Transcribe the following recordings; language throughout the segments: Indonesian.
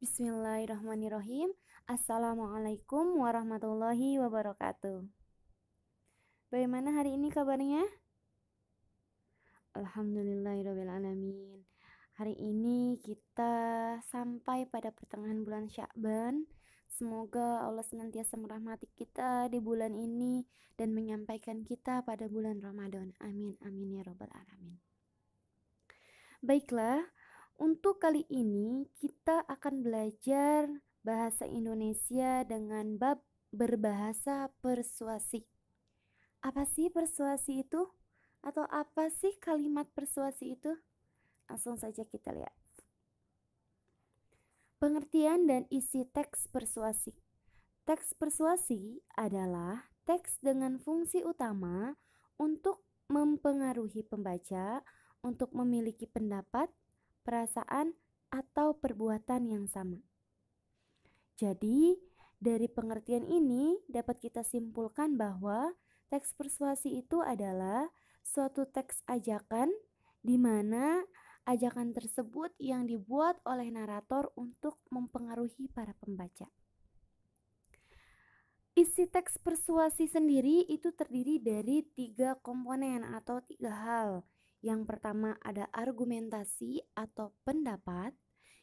Bismillahirrahmanirrahim. Assalamualaikum warahmatullahi wabarakatuh. Bagaimana hari ini kabarnya? Alhamdulillahirrabbilalamin. Hari ini kita sampai pada pertengahan bulan Sya'ban. Semoga Allah senantiasa merahmati kita di bulan ini dan menyampaikan kita pada bulan Ramadan. Amin, amin ya rabbal alamin. Baiklah, untuk kali ini kita akan belajar bahasa Indonesia dengan bab berbahasa persuasi. Apa sih persuasi itu? Atau apa sih kalimat persuasi itu? Langsung saja kita lihat. Pengertian dan isi teks persuasi. Teks persuasi adalah teks dengan fungsi utama untuk mempengaruhi pembaca untuk memiliki pendapat, perasaan, atau perbuatan yang sama. Jadi, dari pengertian ini dapat kita simpulkan bahwa teks persuasi itu adalah suatu teks ajakan di mana ajakan tersebut yang dibuat oleh narator untuk mempengaruhi para pembaca. Isi teks persuasi sendiri itu terdiri dari 3 komponen atau 3 hal. Yang pertama ada argumentasi atau pendapat,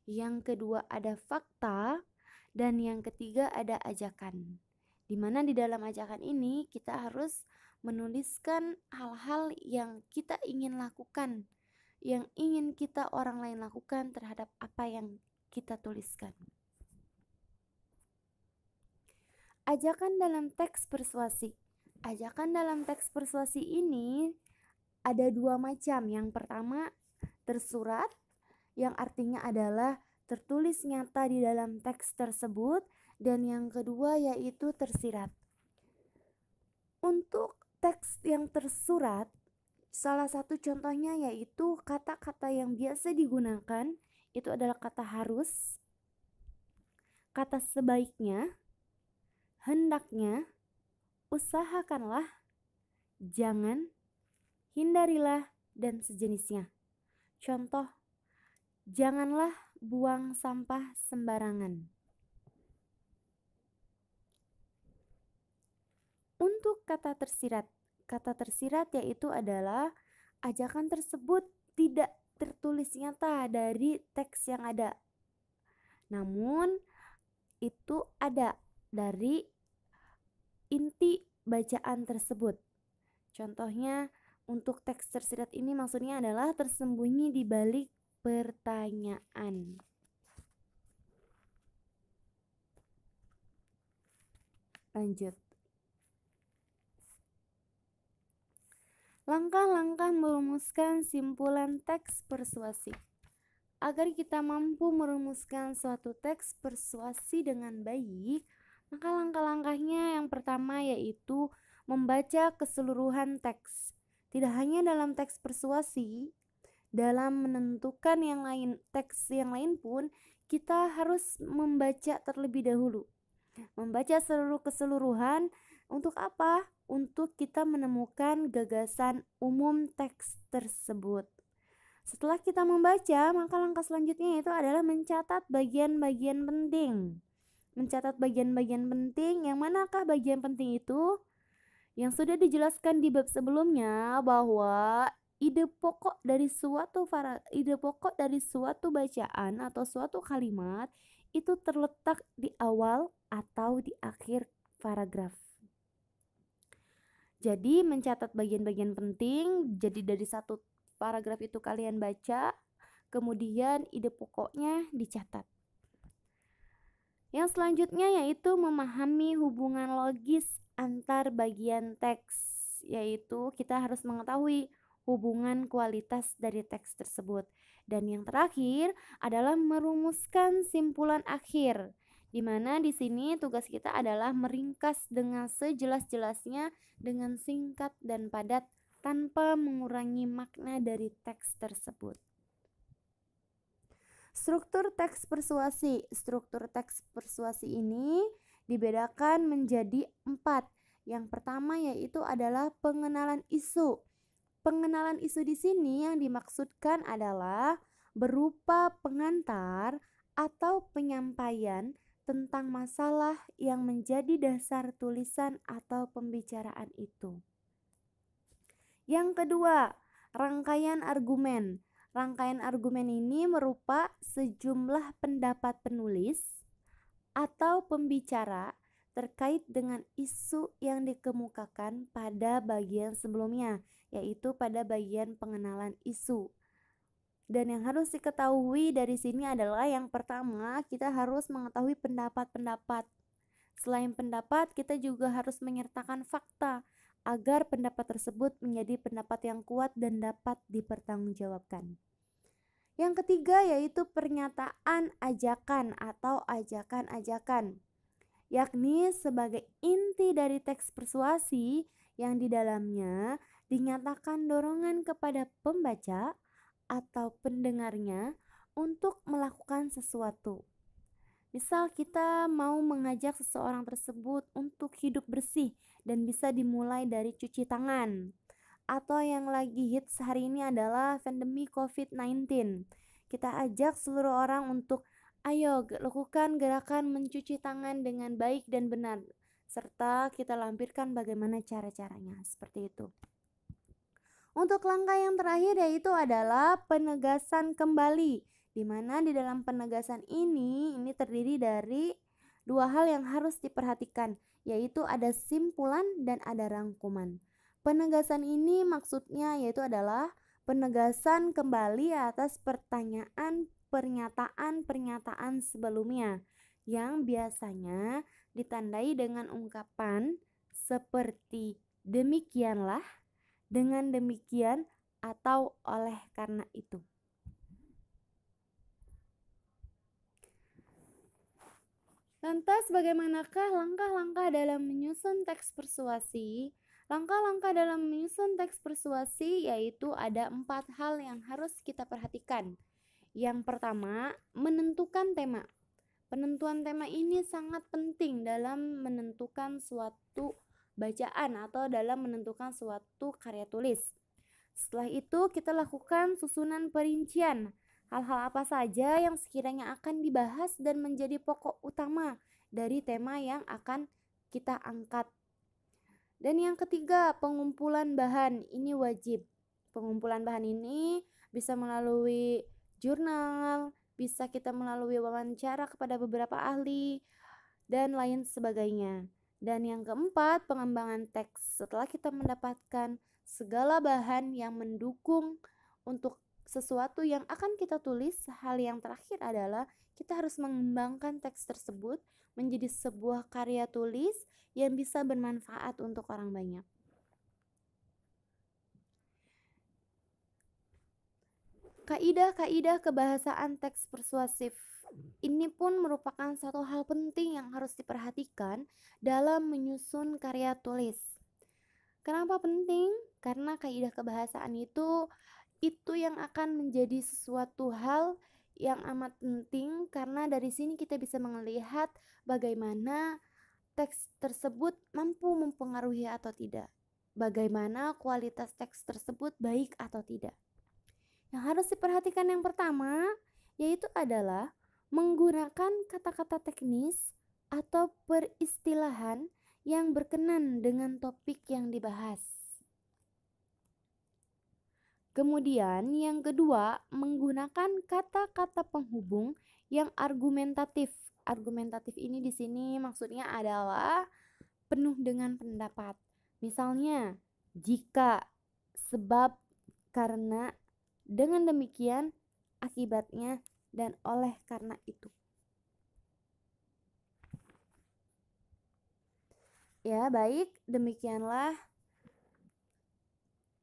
yang kedua ada fakta, dan yang ketiga ada ajakan. Di mana di dalam ajakan ini kita harus menuliskan hal-hal yang kita ingin lakukan, yang ingin kita orang lain lakukan terhadap apa yang kita tuliskan. Ajakan dalam teks persuasi. Ajakan dalam teks persuasi ini ada 2 macam. Yang pertama tersurat, yang artinya adalah tertulis nyata di dalam teks tersebut, dan yang kedua yaitu tersirat. Untuk teks yang tersurat, salah satu contohnya yaitu kata-kata yang biasa digunakan itu adalah kata harus, kata sebaiknya, hendaknya, usahakanlah, jangan, hindarilah, dan sejenisnya. Contoh, janganlah buang sampah sembarangan. Untuk kata tersirat yaitu adalah ajakan tersebut tidak tertulis nyata dari teks yang ada, namun itu ada dari inti bacaan tersebut. Contohnya, untuk teks tersirat ini maksudnya adalah tersembunyi di balik pertanyaan. Lanjut. Langkah-langkah merumuskan simpulan teks persuasi. Agar kita mampu merumuskan suatu teks persuasi dengan baik, maka langkah-langkahnya yang pertama yaitu membaca keseluruhan teks. Tidak hanya dalam teks persuasi, dalam menentukan teks yang lain pun kita harus membaca terlebih dahulu. Membaca seluruh keseluruhan untuk apa? Untuk kita menemukan gagasan umum teks tersebut. Setelah kita membaca, maka langkah selanjutnya itu adalah mencatat bagian-bagian penting. Mencatat bagian-bagian penting, yang manakah bagian penting itu? Yang sudah dijelaskan di bab sebelumnya bahwa ide pokok dari suatu bacaan atau suatu kalimat itu terletak di awal atau di akhir paragraf. Jadi mencatat bagian-bagian penting, jadi dari satu paragraf itu kalian baca, kemudian ide pokoknya dicatat. Yang selanjutnya yaitu memahami hubungan logis antar bagian teks, yaitu kita harus mengetahui hubungan kualitas dari teks tersebut. Dan yang terakhir adalah merumuskan simpulan akhir, di mana di sini tugas kita adalah meringkas dengan sejelas-jelasnya dengan singkat dan padat tanpa mengurangi makna dari teks tersebut. Struktur teks persuasi. Struktur teks persuasi ini dibedakan menjadi 4. Yang pertama yaitu adalah pengenalan isu. Pengenalan isu di sini yang dimaksudkan adalah berupa pengantar atau penyampaian tentang masalah yang menjadi dasar tulisan atau pembicaraan itu. Yang kedua, rangkaian argumen. Rangkaian argumen ini merupakan sejumlah pendapat penulis atau pembicara terkait dengan isu yang dikemukakan pada bagian sebelumnya, yaitu pada bagian pengenalan isu. Dan yang harus diketahui dari sini adalah yang pertama, kita harus mengetahui pendapat-pendapat. Selain pendapat, kita juga harus menyertakan fakta agar pendapat tersebut menjadi pendapat yang kuat dan dapat dipertanggungjawabkan. Yang ketiga yaitu pernyataan ajakan atau ajakan-ajakan, yakni sebagai inti dari teks persuasi yang di dalamnya dinyatakan dorongan kepada pembaca atau pendengarnya untuk melakukan sesuatu. Misal kita mau mengajak seseorang tersebut untuk hidup bersih dan bisa dimulai dari cuci tangan. Atau yang lagi hits hari ini adalah pandemi COVID-19. Kita ajak seluruh orang untuk ayo lakukan gerakan mencuci tangan dengan baik dan benar, serta kita lampirkan bagaimana cara-caranya, seperti itu. Untuk langkah yang terakhir yaitu adalah penegasan kembali, di mana di dalam penegasan ini terdiri dari dua hal yang harus diperhatikan, yaitu ada simpulan dan ada rangkuman. Penegasan ini maksudnya yaitu adalah penegasan kembali atas pernyataan sebelumnya yang biasanya ditandai dengan ungkapan seperti demikianlah, dengan demikian, atau oleh karena itu. Lantas bagaimanakah langkah-langkah dalam menyusun teks persuasi? Langkah-langkah dalam menyusun teks persuasi yaitu ada 4 hal yang harus kita perhatikan. Yang pertama, menentukan tema. Penentuan tema ini sangat penting dalam menentukan suatu bacaan atau dalam menentukan suatu karya tulis. Setelah itu kita lakukan susunan perincian. Hal-hal apa saja yang sekiranya akan dibahas dan menjadi pokok utama dari tema yang akan kita angkat. Dan yang ketiga, pengumpulan bahan. Ini wajib. Pengumpulan bahan ini bisa melalui jurnal, bisa kita melalui wawancara kepada beberapa ahli, dan lain sebagainya. Dan yang keempat, pengembangan teks. Setelah kita mendapatkan segala bahan yang mendukung untuk sesuatu yang akan kita tulis, hal yang terakhir adalah kita harus mengembangkan teks tersebut menjadi sebuah karya tulis yang bisa bermanfaat untuk orang banyak. Kaidah-kaidah kebahasaan teks persuasif ini pun merupakan satu hal penting yang harus diperhatikan dalam menyusun karya tulis. Kenapa penting? Karena kaidah kebahasaan itu yang akan menjadi sesuatu hal yang amat penting, karena dari sini kita bisa melihat bagaimana teks tersebut mampu mempengaruhi atau tidak. Bagaimana kualitas teks tersebut baik atau tidak. Yang harus diperhatikan yang pertama yaitu adalah menggunakan kata-kata teknis atau peristilahan yang berkenan dengan topik yang dibahas. Kemudian yang kedua, menggunakan kata-kata penghubung yang argumentatif. Argumentatif ini di sini maksudnya adalah penuh dengan pendapat. Misalnya, jika, sebab, karena, dengan demikian, akibatnya, dan oleh karena itu. Ya, baik, demikianlah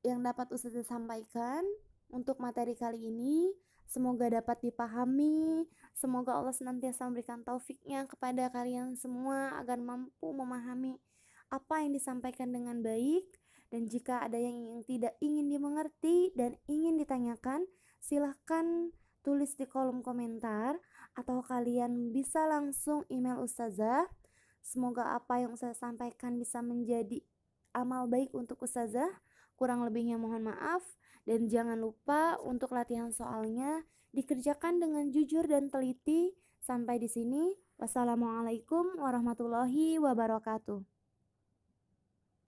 yang dapat Ustazah sampaikan untuk materi kali ini. Semoga dapat dipahami. Semoga Allah senantiasa memberikan taufiknya kepada kalian semua agar mampu memahami apa yang disampaikan dengan baik. Dan jika ada yang tidak ingin dimengerti dan ingin ditanyakan, silahkan tulis di kolom komentar atau kalian bisa langsung email Ustazah. Semoga apa yang Ustazah sampaikan bisa menjadi amal baik untuk Ustazah. Kurang lebihnya mohon maaf, dan jangan lupa untuk latihan soalnya dikerjakan dengan jujur dan teliti Sampai di sini. Wassalamualaikum warahmatullahi wabarakatuh.